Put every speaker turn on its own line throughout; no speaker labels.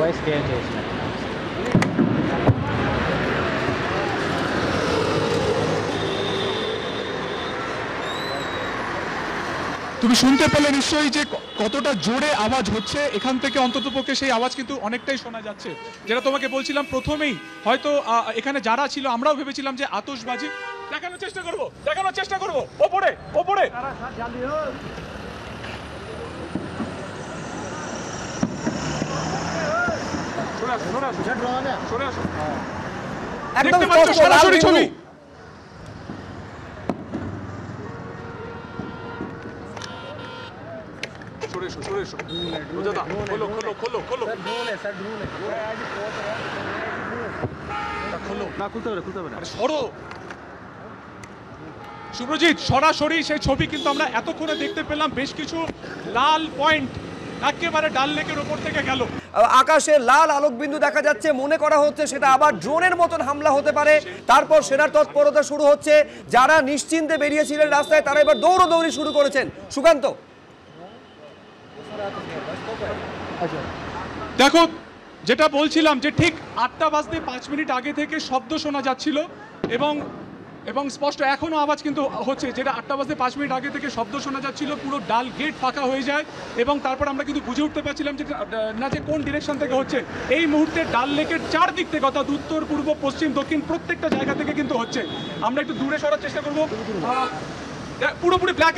वही स्टेज है इसमें।
তুমি শুনতে পেলে নিশ্চয়ই যে কতটা জোরে আওয়াজ হচ্ছে এখান থেকে, অন্ততপক্ষে সেই আওয়াজ কিন্তু অনেকটাই শোনা যাচ্ছে। যেটা তোমাকে বলছিলাম প্রথমেই, হয়তো এখানে যারা ছিল আমরাও ভেবেছিলাম যে আতশবাজি দেখানোর চেষ্টা করব ওপরে দেখতে পাচ্ছ সরাসরি ছবি। সুব্রজিৎ, সরাসরি সেই ছবি কিন্তু আমরা এতক্ষণে দেখতে পেলাম। বেশ কিছু লাল পয়েন্ট একেবারে ডাল লেকের উপর থেকে গেল।
আকাশে লাল আলোকবিন্দু দেখা যাচ্ছে, মনে করা হচ্ছে সেটা আবার ড্রোনের মতন হামলা হতে পারে। তারপর সেনার তৎপরতা শুরু হচ্ছে। যারা নিশ্চিন্তে বেরিয়েছিলেন রাস্তায় তারা এবার দৌড়াদৌড়ি শুরু করেছেন। সুকান্ত,
দেখো যেটা বলছিলাম যে ঠিক 8টা বাজতে 5 মিনিট আগে থেকে শব্দ শোনা যাচ্ছিল এবং স্পষ্ট এখনো আওয়াজ কিন্তু হচ্ছে। যেটা 8টা বাজতে 5 মিনিট আগে থেকে শব্দ শোনা যাচ্ছিল, পুরো ডাল গেট ফাঁকা হয়ে যায় এবং তারপর আমরা কিন্তু বুঝে উঠতে পারছিলাম যে না যে কোন ডিরেকশন থেকে হচ্ছে। এই মুহূর্তে ডাল লেকের চারদিক থেকে, অর্থাৎ উত্তর, পূর্ব, পশ্চিম, দক্ষিণ প্রত্যেকটা জায়গা থেকে কিন্তু হচ্ছে। আমরা একটু দূরে সরার চেষ্টা করবো। পুরোপুরি ব্ল্যাক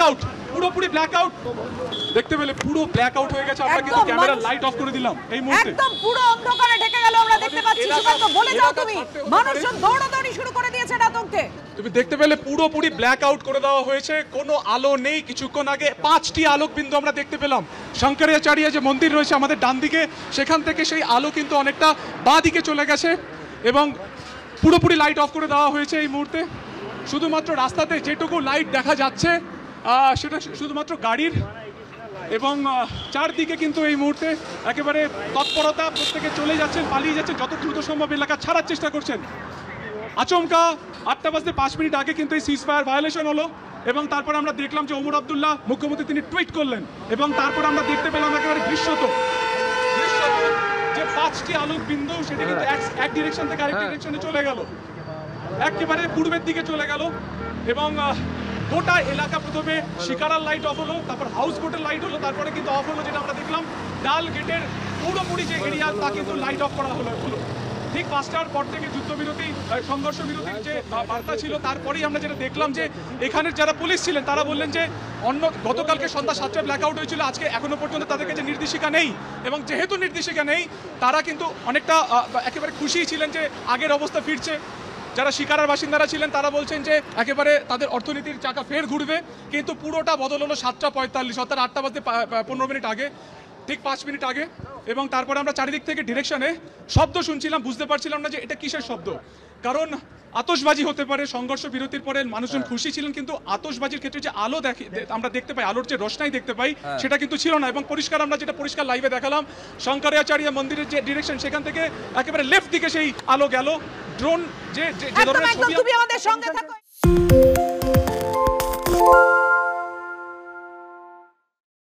আউট দেখতে পেলে, পুরো ব্ল্যাক আউট হয়ে গেছে। আমরা কিন্তু ক্যামেরা লাইট অফ করে দিলাম এই মুহূর্তে।
একদম পুরো অন্ধকারে ঢেকে গেল। আমরা দেখতে পাচ্ছি। সুকান্ত, বলে যাও তুমি। মানুষজন দৌড়াদৌড়ি শুরু করে দিয়েছে আতঙ্কে।
তুমি দেখতে পেলে পুরোপুরি ব্ল্যাক আউট করে দেওয়া হয়েছে, কোনো আলো নেই। কিছুক্ষণ আগে 5টি আলোক বিন্দু আমরা দেখতে পেলাম। শঙ্করাচার্য যে মন্দির রয়েছে আমাদের ডান দিকে, সেখান থেকে সেই আলো কিন্তু অনেকটা বাঁ দিকে চলে গেছে এবং পুরোপুরি লাইট অফ করে দেওয়া হয়েছে এই মুহূর্তে। শুধুমাত্র রাস্তাতে যেটুকু লাইট দেখা যাচ্ছে সেটা শুধুমাত্র গাড়ির, এবং চারদিকে কিন্তু এই মুহূর্তে একেবারে তৎপরতা। প্রত্যেকে চলে যাচ্ছেন, পালিয়ে যাচ্ছেন, যত দ্রুত সম্ভব এলাকা ছাড়ার চেষ্টা করছেন। আচমকা 8টা বাজতে 5 মিনিট আগে কিন্তু এই সিজফায়ার ভায়োলেশন হলো এবং তারপর আমরা দেখলাম যে ওমর আব্দুল্লাহ মুখ্যমন্ত্রী তিনি টুইট করলেন এবং তারপর আমরা দেখতে পেলাম একেবারে দৃশ্যত যে 5টি আলোক বিন্দু সেটা কিন্তু এক ডিরেকশন থেকে আরেক ডিরেকশনে চলে গেল, একেবারে পূর্বের দিকে চলে গেল এবং গোটা এলাকা প্রথমে শিকারার লাইট অফ হলো, তারপর হাউস বোটের লাইট হলো, তারপরে কিন্তু অফ হলো। যেটা আমরা দেখলাম ডাল গেটের পুরোপুরি যে এরিয়া তা কিন্তু লাইট অফ করা হলো। ঠিক 5টার পর থেকে যুদ্ধবিরতি, সংঘর্ষ বিরতির যে বার্তা ছিল, তারপরেই আমরা যেটা দেখলাম যে এখানের যারা পুলিশ ছিলেন তারা বললেন যে গতকালকে সন্ধ্যা 7টায় ব্ল্যাক আউট হয়েছিল, আজকে এখনো পর্যন্ত তাদের কাছে নির্দেশিকা নেই এবং যেহেতু নির্দেশিকা নেই তারা কিন্তু অনেকটা একেবারে খুশি ছিলেন যে আগের অবস্থা ফিরছে। যারা শিকারার বাসিন্দারা ছিলেন তারা বলছেন যে একেবারে তাদের অর্থনীতির চাকা ফের ঘুরবে, কিন্তু পুরোটা বদল হলো 7:45 অর্থাৎ 8টা বাজতে 15 মিনিট আগে, ঠিক 5 মিনিট আগে। এবং তারপরে আমরা চারিদিক থেকে ডিরেকশনে শব্দ শুনছিলাম, বুঝতে পারছিলাম না যে এটা কিসের শব্দ, কারণ আতশবাজি হতে পারে। সংঘর্ষ বিরতির পরে মানুষজন খুশি ছিলেন, কিন্তু আতশবাজির ক্ষেত্রে যে আলো আমরা দেখতে পাই, আলোর যে রোশনাই দেখতে পাই সেটা কিন্তু ছিল না। এবং পরিষ্কার আমরা যেটা পরিষ্কার লাইভে দেখালাম, শঙ্করাচার্য মন্দিরের যে ডিরেকশন সেখান থেকে একেবারে লেফট দিকে সেই আলো গেল। ড্রোন যে ধরনের ছবি,
তুমি আমাদের সঙ্গে থাকো।